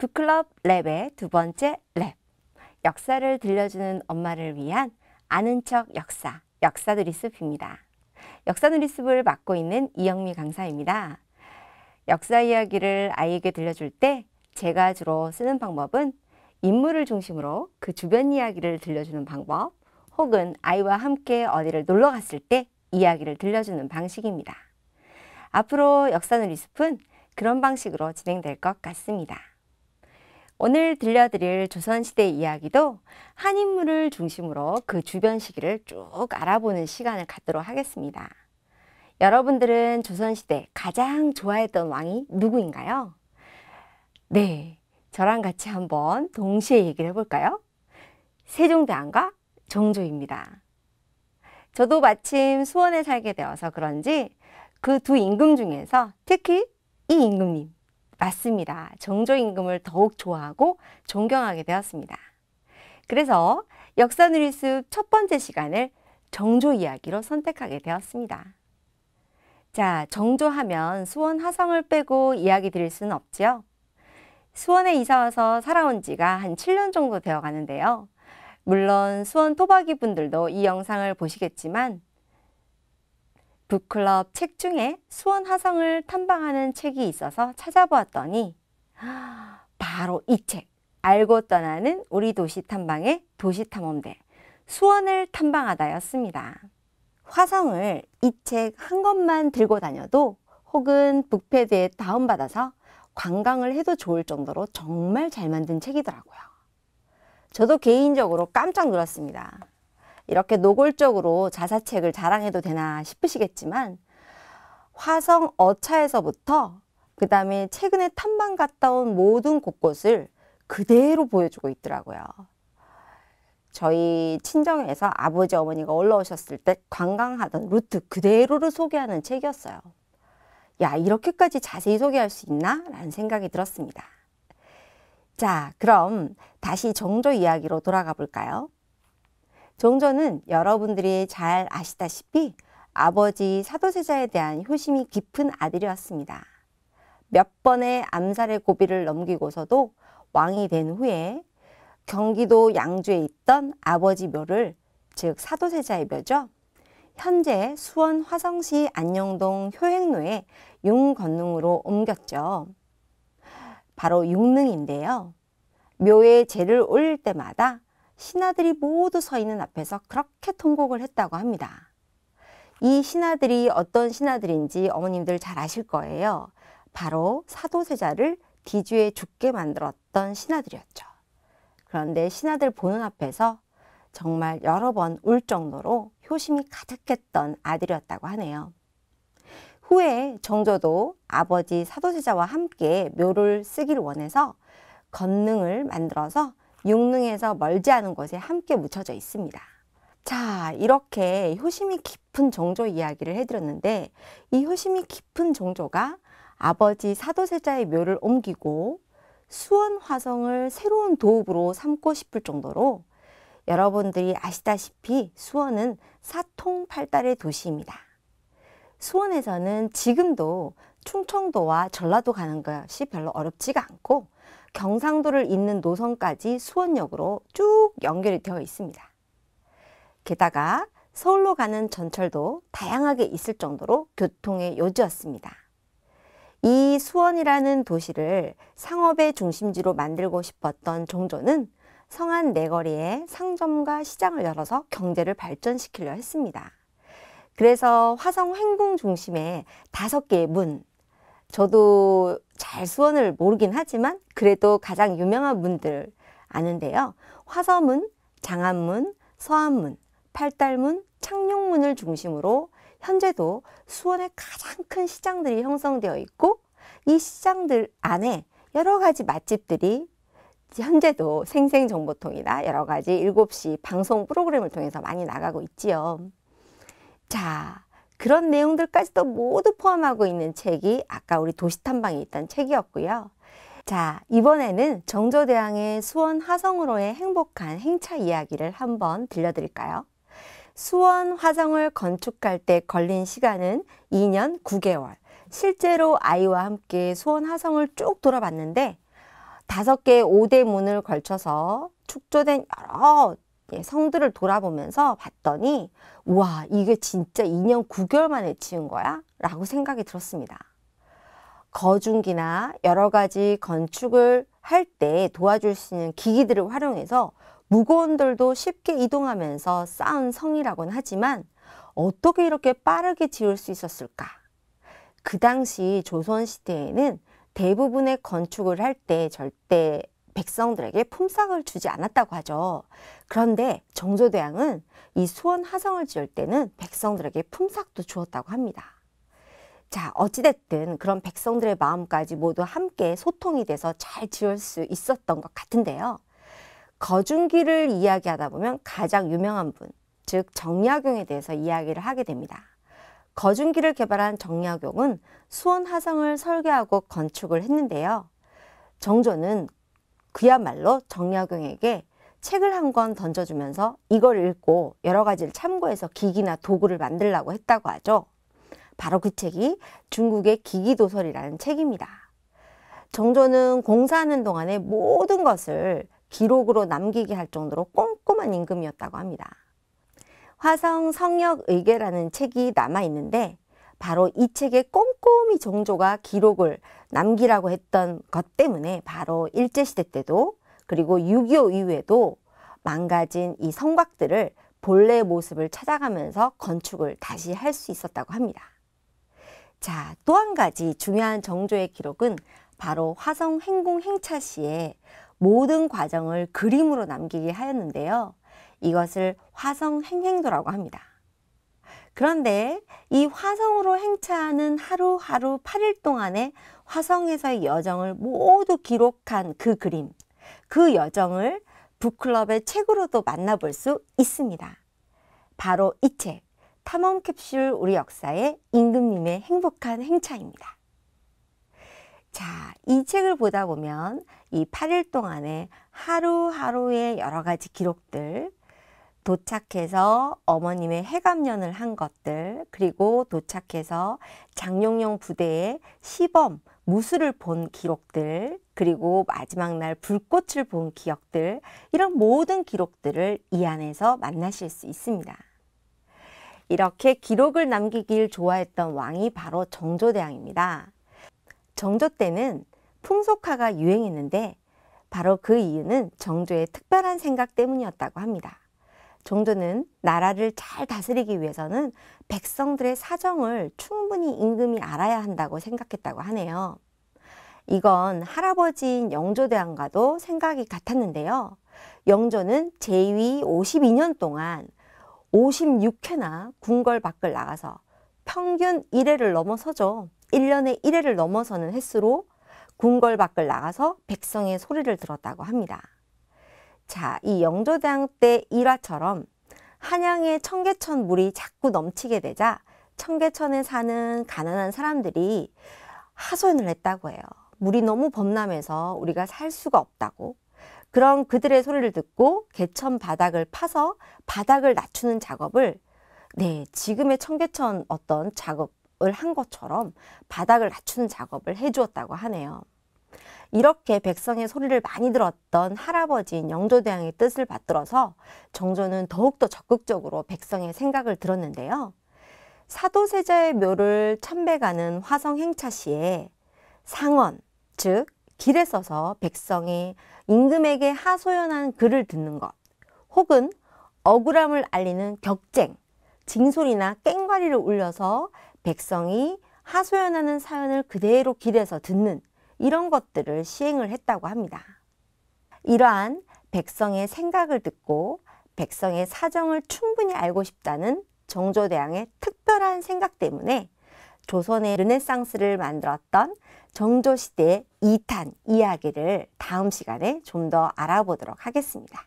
북클럽 랩의 두 번째 랩. 역사를 들려주는 엄마를 위한 아는 척 역사, 역사누리 숲입니다. 역사누리 숲을 맡고 있는 이영미 강사입니다. 역사 이야기를 아이에게 들려줄 때 제가 주로 쓰는 방법은 인물을 중심으로 그 주변 이야기를 들려주는 방법, 혹은 아이와 함께 어디를 놀러 갔을 때 이야기를 들려주는 방식입니다. 앞으로 역사누리 숲은 그런 방식으로 진행될 것 같습니다. 오늘 들려드릴 조선시대 이야기도 한 인물을 중심으로 그 주변 시기를 쭉 알아보는 시간을 갖도록 하겠습니다. 여러분들은 조선시대 가장 좋아했던 왕이 누구인가요? 네, 저랑 같이 한번 동시에 얘기를 해볼까요? 세종대왕과 정조입니다. 저도 마침 수원에 살게 되어서 그런지 그 두 임금 중에서 특히 이 임금님, 맞습니다. 정조 임금을 더욱 좋아하고 존경하게 되었습니다. 그래서 역사누리 숲 첫 번째 시간을 정조 이야기로 선택하게 되었습니다. 자, 정조하면 수원 화성을 빼고 이야기 드릴 수는 없죠. 수원에 이사와서 살아온 지가 한 7년 정도 되어 가는데요. 물론 수원 토박이 분들도 이 영상을 보시겠지만 북클럽 책 중에 수원 화성을 탐방하는 책이 있어서 찾아보았더니 바로 이 책, 알고 떠나는 우리 도시 탐방의 도시탐험대 수원을 탐방하다였습니다. 화성을 이 책 한 권만 들고 다녀도 혹은 북패드에 다운받아서 관광을 해도 좋을 정도로 정말 잘 만든 책이더라고요. 저도 개인적으로 깜짝 놀랐습니다. 이렇게 노골적으로 자사책을 자랑해도 되나 싶으시겠지만 화성 어차에서부터 그 다음에 최근에 탐방 갔다 온 모든 곳곳을 그대로 보여주고 있더라고요. 저희 친정에서 아버지 어머니가 올라오셨을 때 관광하던 루트 그대로를 소개하는 책이었어요. 야, 이렇게까지 자세히 소개할 수 있나? 라는 생각이 들었습니다. 자, 그럼 다시 정조 이야기로 돌아가 볼까요? 정조는 여러분들이 잘 아시다시피 아버지 사도세자에 대한 효심이 깊은 아들이었습니다. 몇 번의 암살의 고비를 넘기고서도 왕이 된 후에 경기도 양주에 있던 아버지 묘를, 즉 사도세자의 묘죠, 현재 수원 화성시 안녕동 효행로의 융건릉으로 옮겼죠. 바로 융릉인데요. 묘에 제를 올릴 때마다 신하들이 모두 서 있는 앞에서 그렇게 통곡을 했다고 합니다. 이 신하들이 어떤 신하들인지 어머님들 잘 아실 거예요. 바로 사도세자를 뒤주에 죽게 만들었던 신하들이었죠. 그런데 신하들 보는 앞에서 정말 여러 번 울 정도로 효심이 가득했던 아들이었다고 하네요. 후에 정조도 아버지 사도세자와 함께 묘를 쓰기를 원해서 건릉을 만들어서 융릉에서 멀지 않은 곳에 함께 묻혀져 있습니다. 자, 이렇게 효심이 깊은 정조 이야기를 해드렸는데 이 효심이 깊은 정조가 아버지 사도세자의 묘를 옮기고 수원 화성을 새로운 도읍으로 삼고 싶을 정도로 여러분들이 아시다시피 수원은 사통팔달의 도시입니다. 수원에서는 지금도 충청도와 전라도 가는 것이 별로 어렵지가 않고 경상도를 잇는 노선까지 수원역으로 쭉 연결이 되어 있습니다. 게다가 서울로 가는 전철도 다양하게 있을 정도로 교통의 요지였습니다. 이 수원이라는 도시를 상업의 중심지로 만들고 싶었던 정조는 성안 네거리에 상점과 시장을 열어서 경제를 발전시키려 했습니다. 그래서 화성 횡궁 중심에 5개의 문, 저도 잘 수원을 모르긴 하지만 그래도 가장 유명한 문들 아는데요. 화서문, 장안문, 서안문, 팔달문, 창룡문을 중심으로 현재도 수원에 가장 큰 시장들이 형성되어 있고 이 시장들 안에 여러 가지 맛집들이 현재도 생생정보통이나 여러 가지 7시 방송 프로그램을 통해서 많이 나가고 있지요. 자, 그런 내용들까지도 모두 포함하고 있는 책이 아까 우리 도시탐방에 있던 책이었고요. 자, 이번에는 정조대왕의 수원 화성으로의 행복한 행차 이야기를 한번 들려드릴까요? 수원 화성을 건축할 때 걸린 시간은 2년 9개월. 실제로 아이와 함께 수원 화성을 쭉 돌아봤는데 5개의 5대문을 걸쳐서 축조된 여러 성들을 돌아보면서 봤더니 우와, 이게 진짜 2년 9개월 만에 지은 거야? 라고 생각이 들었습니다. 거중기나 여러 가지 건축을 할 때 도와줄 수 있는 기기들을 활용해서 무거운 돌도 쉽게 이동하면서 쌓은 성이라고는 하지만 어떻게 이렇게 빠르게 지을 수 있었을까? 그 당시 조선시대에는 대부분의 건축을 할 때 절대 백성들에게 품삯을 주지 않았다고 하죠. 그런데 정조대왕은 이 수원 화성을 지을 때는 백성들에게 품삯도 주었다고 합니다. 자, 어찌됐든 그런 백성들의 마음까지 모두 함께 소통이 돼서 잘 지을 수 있었던 것 같은데요. 거중기를 이야기하다 보면 가장 유명한 분, 즉 정약용에 대해서 이야기를 하게 됩니다. 거중기를 개발한 정약용은 수원 화성을 설계하고 건축을 했는데요. 정조는 그야말로 정약용에게 책을 한 권 던져주면서 이걸 읽고 여러 가지를 참고해서 기기나 도구를 만들라고 했다고 하죠. 바로 그 책이 중국의 기기도설이라는 책입니다. 정조는 공사하는 동안에 모든 것을 기록으로 남기게 할 정도로 꼼꼼한 임금이었다고 합니다. 화성 성역의궤라는 책이 남아있는데 바로 이 책에 꼼꼼히 정조가 기록을 남기라고 했던 것 때문에 바로 일제시대 때도 그리고 6.25 이후에도 망가진 이 성곽들을 본래 모습을 찾아가면서 건축을 다시 할 수 있었다고 합니다. 자, 또 한 가지 중요한 정조의 기록은 바로 화성 행궁 행차 시에 모든 과정을 그림으로 남기게 하였는데요. 이것을 화성 행행도라고 합니다. 그런데 이 화성으로 행차하는 하루하루 8일 동안의 화성에서의 여정을 모두 기록한 그 그림, 그 여정을 북클럽의 책으로도 만나볼 수 있습니다. 바로 이 책, 탐험 캡슐 우리 역사의 임금님의 행복한 행차입니다. 자, 이 책을 보다 보면 이 8일 동안의 하루하루의 여러 가지 기록들, 도착해서 어머님의 해감년을 한 것들, 그리고 도착해서 장룡용 부대의 시범, 무술을 본 기록들, 그리고 마지막 날 불꽃을 본 기억들, 이런 모든 기록들을 이 안에서 만나실 수 있습니다. 이렇게 기록을 남기길 좋아했던 왕이 바로 정조대왕입니다. 정조 때는 풍속화가 유행했는데 바로 그 이유는 정조의 특별한 생각 때문이었다고 합니다. 정조는 나라를 잘 다스리기 위해서는 백성들의 사정을 충분히 임금이 알아야 한다고 생각했다고 하네요. 이건 할아버지인 영조대왕과도 생각이 같았는데요. 영조는 재위 52년 동안 56회나 궁궐 밖을 나가서 평균 1회를 넘어서죠. 1년에 1회를 넘어서는 횟수로 궁궐 밖을 나가서 백성의 소리를 들었다고 합니다. 자, 이 영조대왕 때 일화처럼 한양의 청계천 물이 자꾸 넘치게 되자 청계천에 사는 가난한 사람들이 하소연을 했다고 해요. 물이 너무 범람해서 우리가 살 수가 없다고. 그런 그들의 소리를 듣고 개천 바닥을 파서 바닥을 낮추는 작업을 지금의 청계천 어떤 작업을 한 것처럼 바닥을 낮추는 작업을 해주었다고 하네요. 이렇게 백성의 소리를 많이 들었던 할아버지인 영조대왕의 뜻을 받들어서 정조는 더욱더 적극적으로 백성의 생각을 들었는데요. 사도세자의 묘를 참배가는 화성 행차 시에 상언, 즉 길에 서서 백성이 임금에게 하소연한 글을 듣는 것, 혹은 억울함을 알리는 격쟁, 징소리나 깽가리를 울려서 백성이 하소연하는 사연을 그대로 길에서 듣는 이런 것들을 시행을 했다고 합니다. 이러한 백성의 생각을 듣고 백성의 사정을 충분히 알고 싶다는 정조대왕의 특별한 생각 때문에 조선의 르네상스를 만들었던 정조시대의 2탄 이야기를 다음 시간에 좀 더 알아보도록 하겠습니다.